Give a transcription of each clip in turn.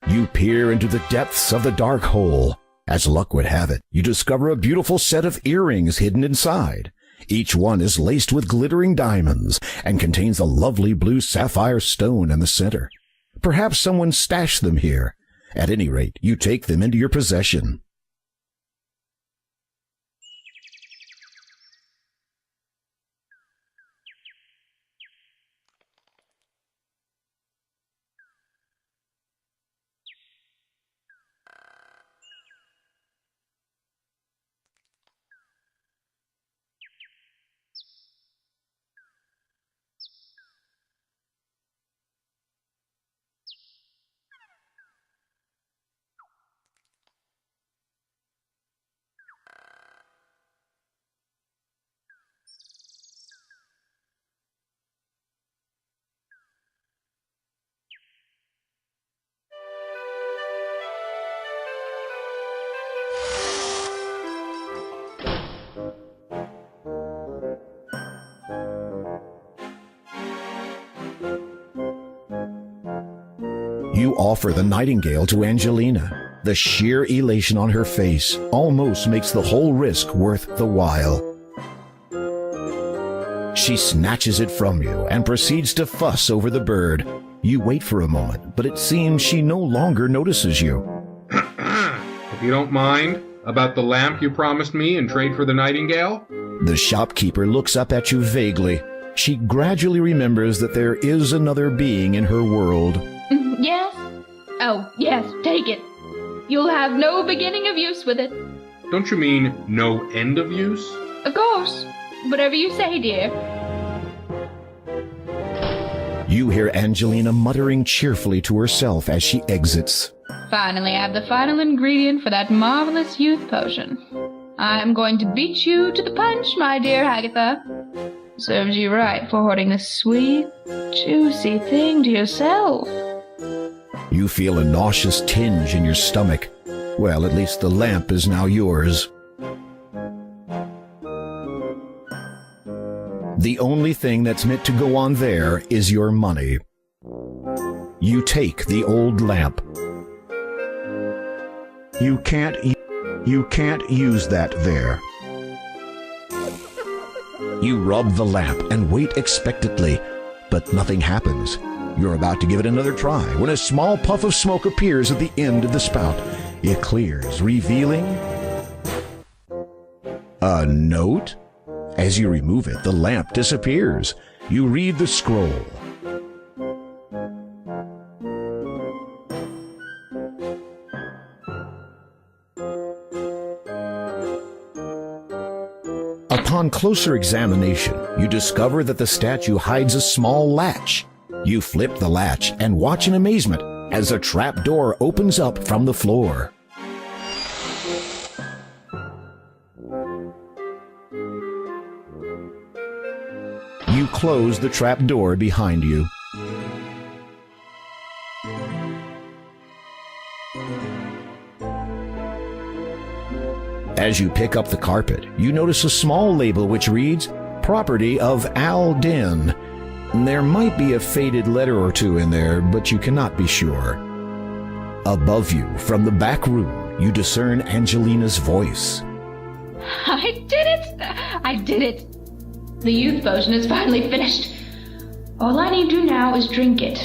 You peer into the depths of the dark hole. As luck would have it, you discover a beautiful set of earrings hidden inside. Each one is laced with glittering diamonds and contains a lovely blue sapphire stone in the center. Perhaps someone stashed them here. At any rate, you take them into your possession. You offer the nightingale to Angelina. The sheer elation on her face almost makes the whole risk worth the while. She snatches it from you and proceeds to fuss over the bird. You wait for a moment, but it seems she no longer notices you. If you don't mind, about the lamp you promised me in trade for the nightingale? The shopkeeper looks up at you vaguely. She gradually remembers that there is another being in her world. Yes? Oh, yes, take it. You'll have no beginning of use with it. Don't you mean no end of use? Of course. Whatever you say, dear. You hear Angelina muttering cheerfully to herself as she exits. Finally, I have the final ingredient for that marvelous youth potion. I am going to beat you to the punch, my dear Agatha. Serves you right for hoarding this sweet, juicy thing to yourself. You feel a nauseous tinge in your stomach. Well, at least the lamp is now yours. The only thing that's meant to go on there is your money. You take the old lamp. You can't use that there. You rub the lamp and wait expectantly, but nothing happens. You're about to give it another try when a small puff of smoke appears at the end of the spout. It clears, revealing a note. As you remove it, the lamp disappears. You read the scroll. Upon closer examination, you discover that the statue hides a small latch. You flip the latch and watch in amazement as a trap door opens up from the floor. You close the trap door behind you. As you pick up the carpet, you notice a small label which reads, "Property of Al Din." There might be a faded letter or two in there, but you cannot be sure. Above you, from the back room, you discern Angelina's voice. I did it! I did it! The youth potion is finally finished. All I need to do now is drink it.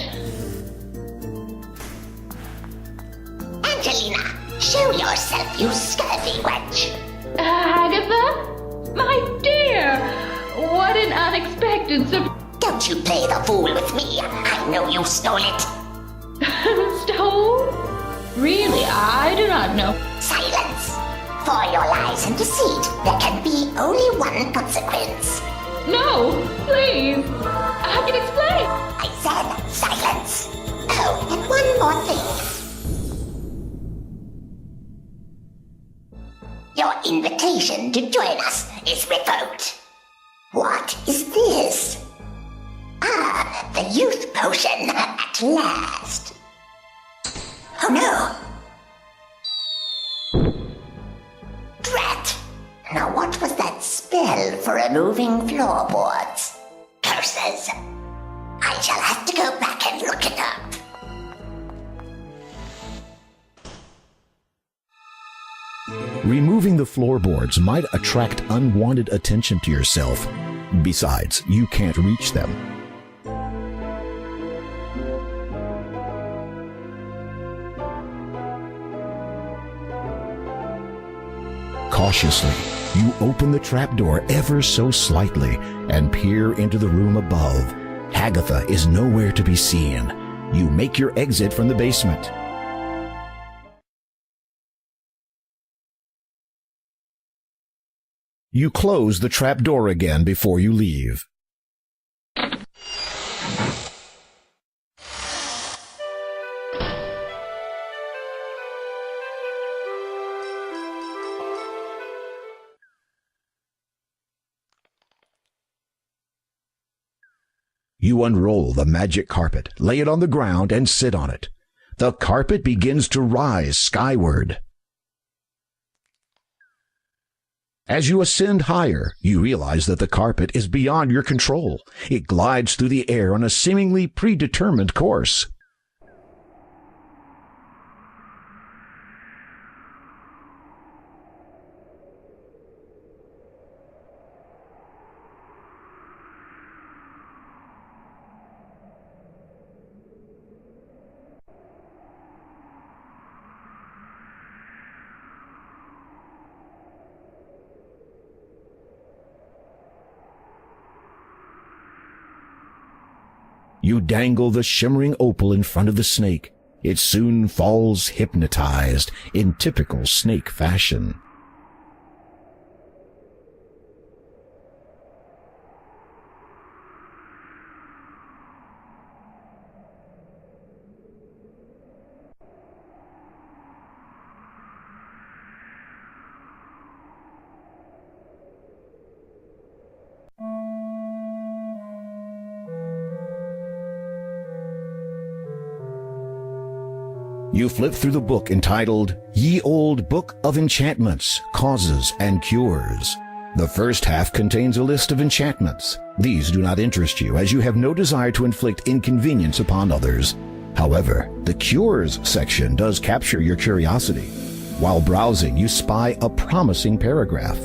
Angelina, show yourself, you scurvy wench. Agatha? My dear! What an unexpected surprise! Don't you play the fool with me. I know you stole it. Stole? Really, I do not know. Silence. For your lies and deceit, there can be only one consequence. No, please. I can explain. I said silence. Oh, and one more thing. Your invitation to join us is revoked. What is this? Ah, the youth potion at last. Oh no. Drat. Now what was that spell for removing floorboards? Curses. I shall have to go back and look it up. Removing the floorboards might attract unwanted attention to yourself. Besides, you can't reach them. Cautiously, you open the trapdoor ever so slightly and peer into the room above. Hagatha is nowhere to be seen. You make your exit from the basement. You close the trapdoor again before you leave. You unroll the magic carpet, lay it on the ground, and sit on it. The carpet begins to rise skyward. As you ascend higher, you realize that the carpet is beyond your control. It glides through the air on a seemingly predetermined course. You dangle the shimmering opal in front of the snake. It soon falls hypnotized in typical snake fashion. You flip through the book entitled Ye Olde Book of Enchantments, Causes and Cures. The first half contains a list of enchantments. These do not interest you, as you have no desire to inflict inconvenience upon others. However, the Cures section does capture your curiosity. While browsing, you spy a promising paragraph.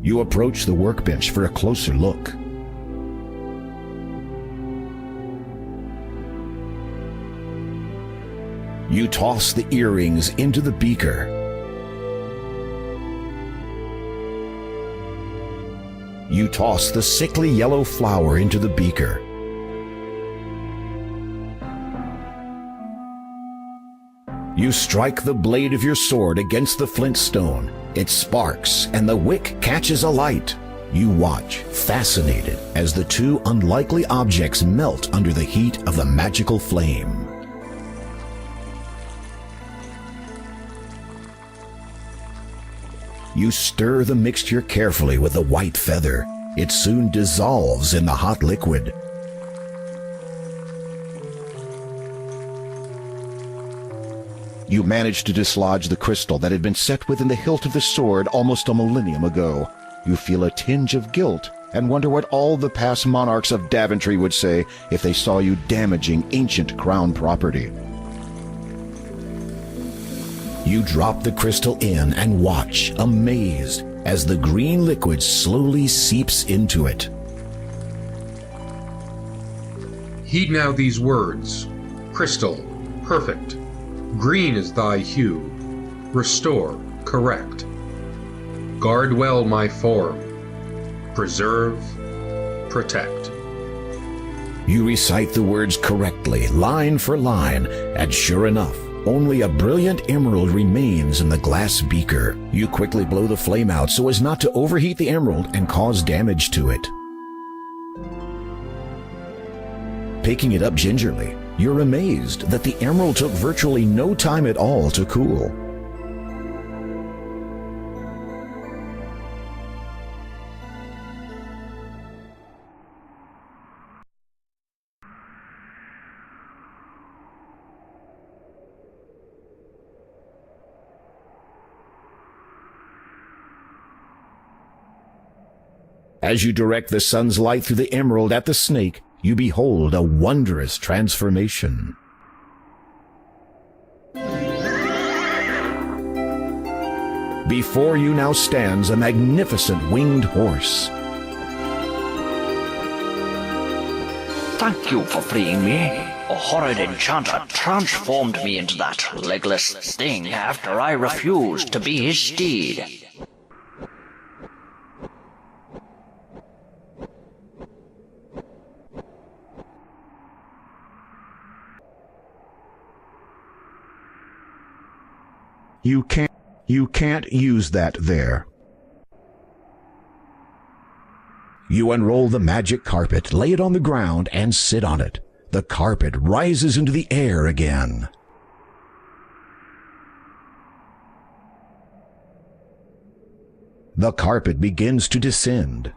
You approach the workbench for a closer look. You toss the earrings into the beaker. You toss the sickly yellow flower into the beaker. You strike the blade of your sword against the flint stone. It sparks, and the wick catches alight. You watch, fascinated, as the two unlikely objects melt under the heat of the magical flame. You stir the mixture carefully with a white feather. It soon dissolves in the hot liquid. You manage to dislodge the crystal that had been set within the hilt of the sword almost a millennium ago. You feel a tinge of guilt and wonder what all the past monarchs of Daventry would say if they saw you damaging ancient crown property. You drop the crystal in and watch, amazed, as the green liquid slowly seeps into it. Heed now these words. Crystal, perfect. Green is thy hue. Restore, correct. Guard well my form. Preserve, protect. You recite the words correctly, line for line, and sure enough, only a brilliant emerald remains in the glass beaker. You quickly blow the flame out so as not to overheat the emerald and cause damage to it. Picking it up gingerly, you're amazed that the emerald took virtually no time at all to cool. As you direct the sun's light through the emerald at the snake, you behold a wondrous transformation. Before you now stands a magnificent winged horse. Thank you for freeing me. A horrid enchanter transformed me into that legless thing after I refused to be his steed. You can't use that there. You unroll the magic carpet, lay it on the ground, and sit on it. The carpet rises into the air again. The carpet begins to descend.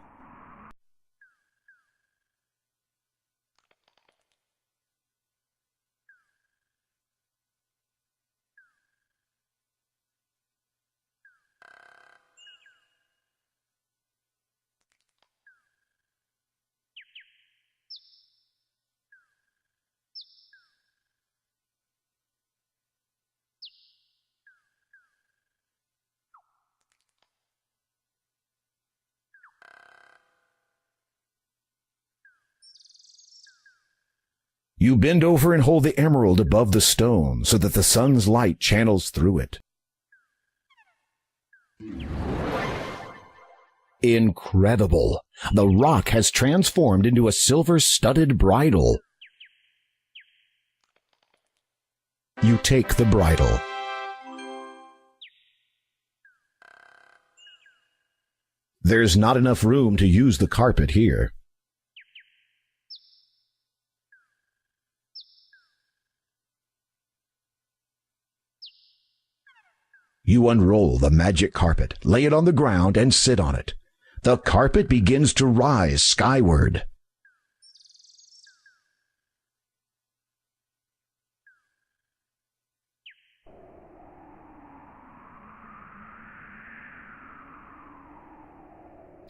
You bend over and hold the emerald above the stone so that the sun's light channels through it. Incredible! The rock has transformed into a silver-studded bridle. You take the bridle. There's not enough room to use the carpet here. You unroll the magic carpet, lay it on the ground, and sit on it. The carpet begins to rise skyward.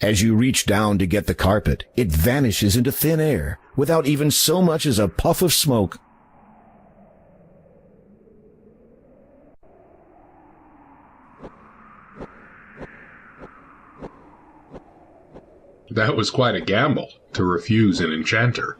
As you reach down to get the carpet, it vanishes into thin air without even so much as a puff of smoke. That was quite a gamble, to refuse an enchanter.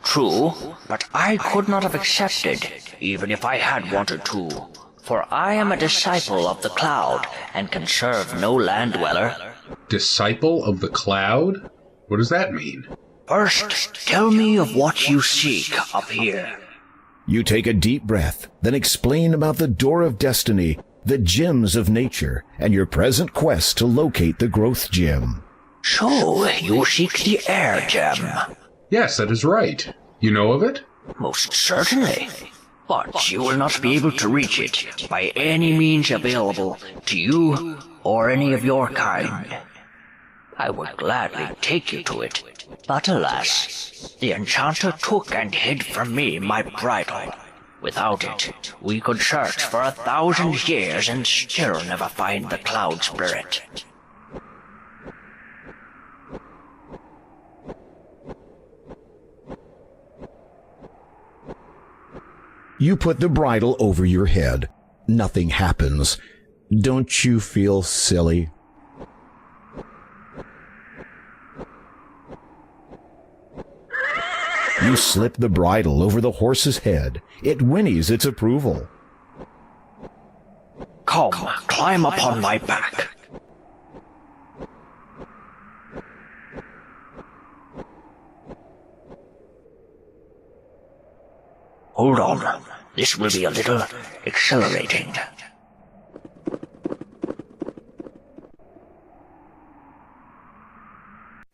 True, but I could not have accepted, even if I had wanted to. For I am a disciple of the cloud, and can serve no land dweller. Disciple of the cloud? What does that mean? First, tell me of what you seek up here. You take a deep breath, then explain about the Door of Destiny, the gems of nature, and your present quest to locate the growth gem. So, you seek the air gem? Yes, that is right. You know of it? Most certainly. But you will not be able to reach it by any means available to you or any of your kind. I would gladly take you to it, but alas, the enchanter took and hid from me my bridle. Without it, we could search for 1,000 years and still never find the cloud spirit. You put the bridle over your head. Nothing happens. Don't you feel silly? You slip the bridle over the horse's head. It whinnies its approval. Come, climb upon my back. Hold on. This will be a little exhilarating.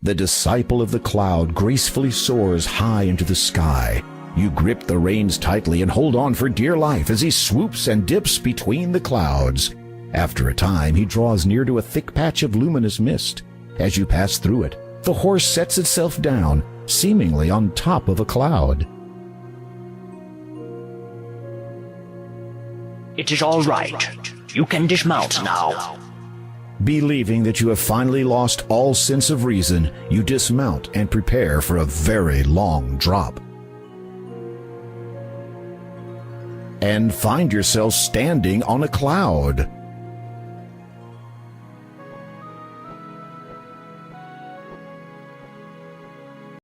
The disciple of the cloud gracefully soars high into the sky. You grip the reins tightly and hold on for dear life as he swoops and dips between the clouds. After a time, he draws near to a thick patch of luminous mist. As you pass through it, the horse sets itself down, seemingly on top of a cloud. It is all right. You can dismount now. Believing that you have finally lost all sense of reason, you dismount and prepare for a very long drop. And find yourself standing on a cloud.